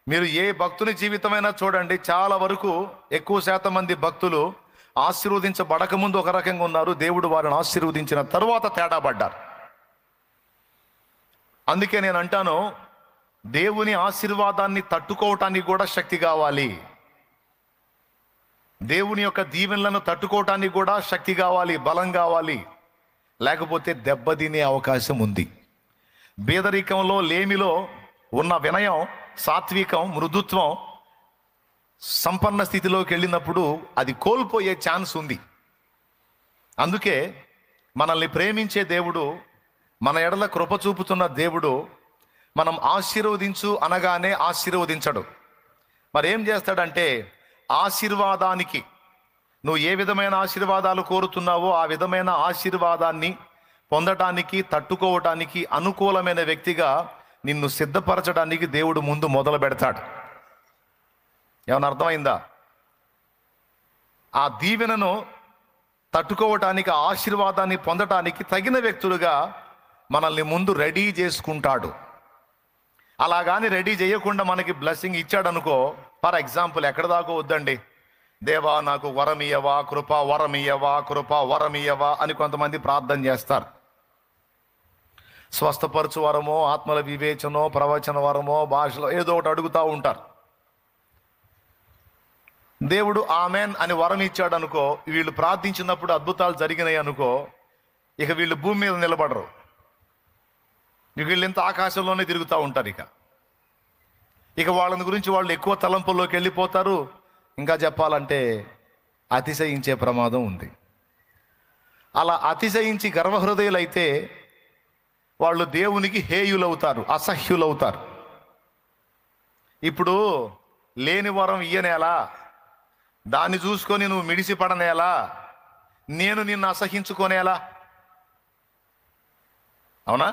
మీరు ఏ భక్తుని జీవితమైనా చూడండి, చాలా వరకు ఎక్కువ శాతం మంది భక్తులు ఆశీర్వదించబడక ముందు ఒక రకంగా ఉన్నారు, దేవుడు వారిని ఆశీర్వదించిన తరువాత తేడా పడ్డారు. అందుకే నేను అంటాను, దేవుని ఆశీర్వాదాన్ని తట్టుకోవటానికి కూడా శక్తి కావాలి. దేవుని యొక్క దీవెనలను తట్టుకోవటానికి కూడా శక్తి కావాలి, బలం కావాలి. లేకపోతే దెబ్బతినే అవకాశం ఉంది. పేదరికంలో, లేమిలో ఉన్న వినయం, సాత్వికం, మృదుత్వం సంపన్న స్థితిలోకి వెళ్ళినప్పుడు అది కోల్పోయే ఛాన్స్ ఉంది. అందుకే మనల్ని ప్రేమించే దేవుడు, మన ఎడల కృప చూపుతున్న దేవుడు మనం ఆశీర్వదించు అనగానే ఆశీర్వదించడు. మరి ఏం చేస్తాడంటే, ఆశీర్వాదానికి నువ్వు ఏ విధమైన ఆశీర్వాదాలు కోరుతున్నావో ఆ విధమైన ఆశీర్వాదాన్ని పొందటానికి, తట్టుకోవటానికి అనుకూలమైన వ్యక్తిగా నిన్ను సిద్ధపరచడానికి దేవుడు ముందు మొదలు పెడతాడు. ఏమన్నా అర్థమైందా? ఆ దీవెనను తట్టుకోవటానికి, ఆ ఆశీర్వాదాన్ని పొందటానికి తగిన వ్యక్తులుగా మనల్ని ముందు రెడీ చేసుకుంటాడు. అలాగాని రెడీ చేయకుండా మనకి బ్లెస్సింగ్ ఇచ్చాడు అనుకో, ఫర్ ఎగ్జాంపుల్ ఎక్కడ దాకా వద్దండి, దేవా నాకు వరమియవా, కృప వరమియవా, కృప వరమియవా అని కొంతమంది ప్రార్థన చేస్తారు. స్వస్థపరచు వరమో, ఆత్మల వివేచనో, ప్రవచన వరమో, భాషలో ఏదో ఒకటి అడుగుతూ ఉంటారు. దేవుడు ఆమెన్ అని వరం ఇచ్చాడు అనుకో, వీళ్ళు ప్రార్థించినప్పుడు అద్భుతాలు జరిగినాయి అనుకో, ఇక వీళ్ళు భూమి మీద నిలబడరు. వీళ్ళు ఇంత ఆకాశంలోనే తిరుగుతూ ఉంటారు. ఇక వాళ్ళని గురించి వాళ్ళు ఎక్కువ తలంపుల్లోకి వెళ్ళిపోతారు. ఇంకా చెప్పాలంటే అతిశయించే ప్రమాదం ఉంది. అలా అతిశయించి గర్వహృదయులైతే వాళ్ళు దేవునికి హేయులవుతారు, అసహ్యులవుతారు. ఇప్పుడు లేని వరం ఇయ్యనేలా, దాన్ని చూసుకొని నువ్వు మిడిసిపడనేలా, నేను నిన్ను అసహించుకోనేలా? అవునా?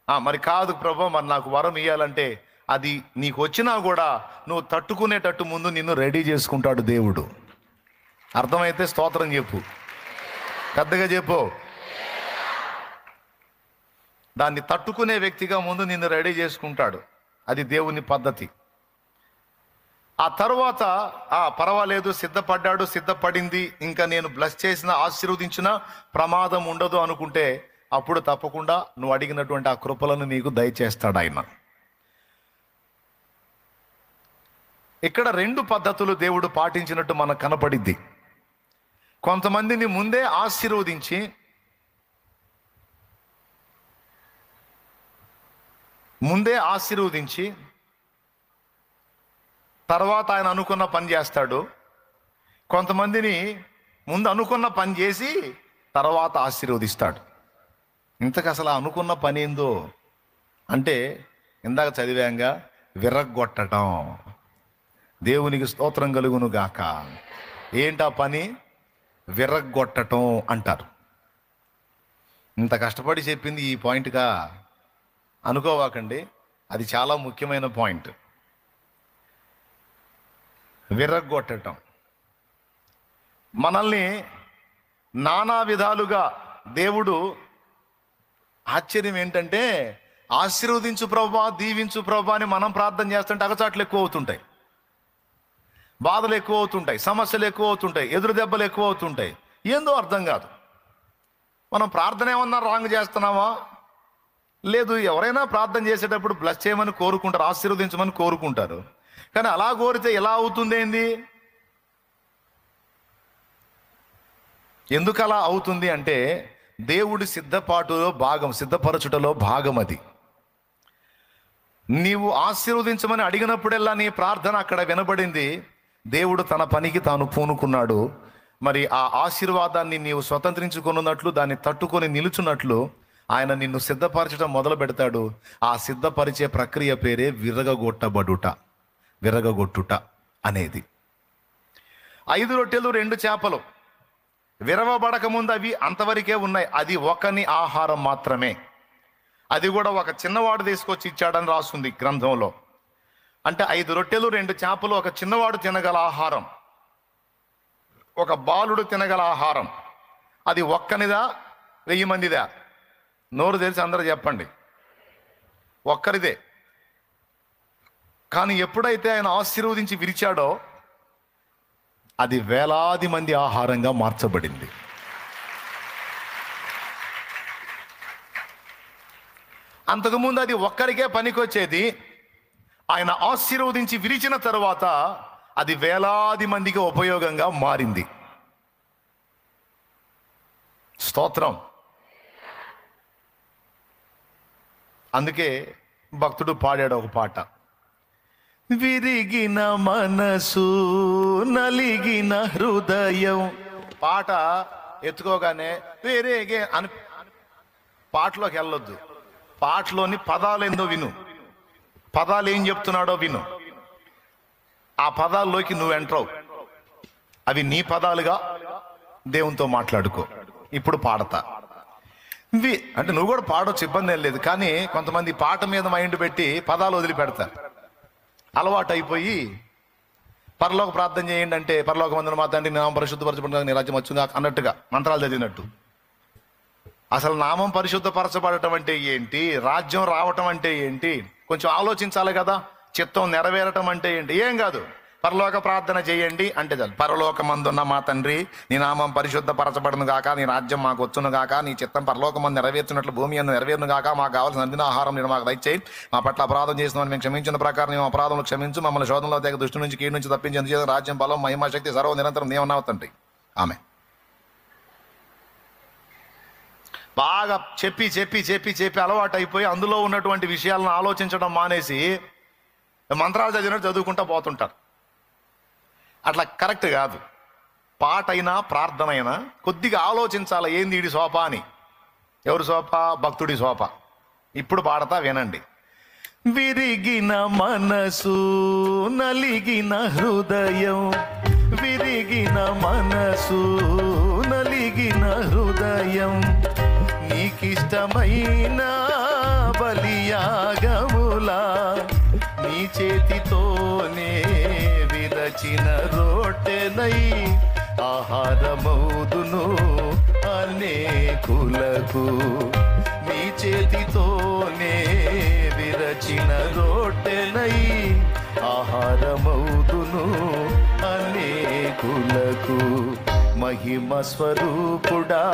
మరి కాదు ప్రభు, మరి నాకు వరం ఇయ్యాలంటే అది నీకు వచ్చినా కూడా నువ్వు తట్టుకునేటట్టు ముందు నిన్ను రెడీ చేసుకుంటాడు దేవుడు. అర్థమైతే స్తోత్రం చెప్పు, పెద్దగా చెప్పు. దాన్ని తట్టుకునే వ్యక్తిగా ముందు నిన్ను రెడీ చేసుకుంటాడు. అది దేవుని పద్ధతి. ఆ తర్వాత పర్వాలేదు, సిద్ధపడ్డాడు, సిద్ధపడింది, ఇంకా నేను బ్లెస్ చేసిన, ఆశీర్వదించిన ప్రమాదం ఉండదు అనుకుంటే అప్పుడు తప్పకుండా నువ్వు అడిగినటువంటి ఆ కృపలను నీకు దయచేస్తాడు ఆయన. ఇక్కడ రెండు పద్ధతులు దేవుడు పాటించినట్టు మనకు కనపడిద్ది. కొంతమందిని ముందే ఆశీర్వదించి తర్వాత ఆయన అనుకున్న పని చేస్తాడు. కొంతమందిని ముందు అనుకున్న పని చేసి తర్వాత ఆశీర్వదిస్తాడు. ఇంతకు అసలు అనుకున్న పని ఏందో అంటే, ఇందాక చదివాంగా, విరగ్గొట్టడం. దేవునికి స్తోత్రం కలుగును గాక. ఏంటా పని? విరగ్గొట్టడం అంటారు. ఇంత కష్టపడి చెప్పింది ఈ పాయింట్గా అనుకోవాకండి, అది చాలా ముఖ్యమైన పాయింట్. విరగ్గొట్టడం. మనల్ని నానా విధాలుగా దేవుడు, ఆశ్చర్యం ఏంటంటే, ఆశీర్వదించు ప్రభా, దీవించు ప్రభా అని మనం ప్రార్థన చేస్తుంటే అగచాట్లు ఎక్కువ అవుతుంటాయి, బాధలు ఎక్కువ అవుతుంటాయి, సమస్యలు ఎక్కువ అవుతుంటాయి, ఎదురు దెబ్బలు ఎక్కువ అవుతుంటాయి. ఏందో అర్థం కాదు. మనం ప్రార్థన ఏమన్నా రాంగ్ చేస్తున్నామా? లేదు. ఎవరైనా ప్రార్థన చేసేటప్పుడు బ్లెస్ చేయమని కోరుకుంటారు, ఆశీర్వదించమని కోరుకుంటారు. కానీ అలా కోరితే ఎలా అవుతుంది? ఏంది? ఎందుకు అలా అవుతుంది అంటే, దేవుడి సిద్ధపరచుటలో భాగం అది. నీవు ఆశీర్వదించమని అడిగినప్పుడల్లా నీ ప్రార్థన అక్కడ వినబడింది. దేవుడు తన పనికి తాను పూనుకున్నాడు. మరి ఆ ఆశీర్వాదాన్ని నీవు స్వతంత్రించుకున్నట్లు, దాన్ని తట్టుకొని నిలుచున్నట్లు ఆయన నిన్ను సిద్ధపరచడం మొదలు పెడతాడు. ఆ సిద్ధపరిచే ప్రక్రియ పేరే విరగగొట్టుట అనేది. 5 రొట్టెలు 2 చేపలు విరవబడక ముందు అవి అంతవరకే ఉన్నాయి. అది ఒకని ఆహారం మాత్రమే. అది కూడా ఒక చిన్నవాడు తీసుకొచ్చి ఇచ్చాడని రాస్తుంది గ్రంథంలో. అంటే 5 రొట్టెలు 2 చేపలు ఒక చిన్నవాడు తినగల ఆహారం, ఒక బాలుడు తినగల ఆహారం. అది ఒక్కనిదా 1000 మందిదా? నోరు తెలిసి అందరూ చెప్పండి. ఒక్కరిదే. కానీ ఎప్పుడైతే ఆయన ఆశీర్వదించి విరిచాడో అది వేలాది మంది ఆహారంగా మార్చబడింది. అంతకుముందు అది ఒక్కరికే పనికొచ్చేది. ఆయన ఆశీర్వదించి విరిచిన తరువాత అది వేలాది మందికి ఉపయోగంగా మారింది. స్తోత్రం. అందుకే భక్తుడు పాడాడు ఒక పాట, విరిగిన మనసు నలిగిన హృదయం. పాట ఎత్తుకోగానే విరిగే అని పాటలోకి వెళ్ళొద్దు. పాటలోని పదాలు ఏందో విను, పదాలు ఏం చెప్తున్నాడో విను. ఆ పదాల్లోకి నువ్వు ఎంట్రవు. అవి నీ పదాలుగా దేవునితో మాట్లాడుకో. ఇప్పుడు పాడతా అంటే నువ్వు కూడా పాడొచ్చు, ఇబ్బంది ఏం లేదు. కానీ కొంతమంది పాట మీద మైండ్ పెట్టి పదాలు వదిలిపెడతారు. అలవాటు అయిపోయి పరలోక ప్రార్థన చేయండి అంటే పరలోక మందున మా తండ్రి నామం పరిశుద్ధపరచబడిన నీ రాజ్యం వచ్చింది అన్నట్టుగా మంత్రాలు చదివినట్టు. అసలు నామం పరిశుద్ధపరచబడటం అంటే ఏంటి, రాజ్యం రావటం అంటే ఏంటి, కొంచెం ఆలోచించాలి కదా. చిత్తం నెరవేరటం అంటే ఏంటి? ఏం కాదు, పరలోక ప్రార్థన చేయండి అంటే చాలు. పరలోకమందున్న మా తండ్రి నీ నామం పరిశుద్ధపరచబడును గాక, నీ రాజ్యం మాకు వచ్చును గాక, నీ చిత్తం పరలోకమందు నెరవేర్చినట్లు భూమి అందు నెరవేరును గాక, మాకు కావాల్సిన అందిన ఆహారం నేను మాకు దయచేయి, మా పట్ల అపరాధం చేసిన మేము క్షమించిన ప్రకారం మేము అపరాధంలో క్షమించు, మమ్మల్ని శోధనలో తెగ దుష్టు నుంచి కీడు నుంచి తప్పించి అందుచేత రాజ్యం బలం మహిమ శక్తి సర్వ నిరంతరం నీవన్నావు తండ్రి. ఆమె బాగా చెప్పి చెప్పి చెప్పి చెప్పి అలవాటు అయిపోయి అందులో ఉన్నటువంటి విషయాలను ఆలోచించడం మానేసి మంత్రాలు చదివినట్టు చదువుకుంటా పోతుంటారు. అట్లా కరెక్ట్ కాదు. పాట అయినా ప్రార్థన అయినా కొద్దిగా ఆలోచించాలి, ఏంది ఈడి శోభ అని. ఎవరి శోభ? భక్తుడి శోభ. ఇప్పుడు పాడతా వినండి. విరిగిన మనసు నలిగిన హృదయం, విరిగిన మనసు నలిగిన హృదయం, నీకిష్టమైన బలియాగములా నీ చేతితోనే విరచిన రొట్టెనై ఆహారమౌదును అనేకులకు. నీ చేతితోనే విరచిన రొట్టెనై ఆహారమౌదును అనేకులకు. మహిమ స్వరూపుడా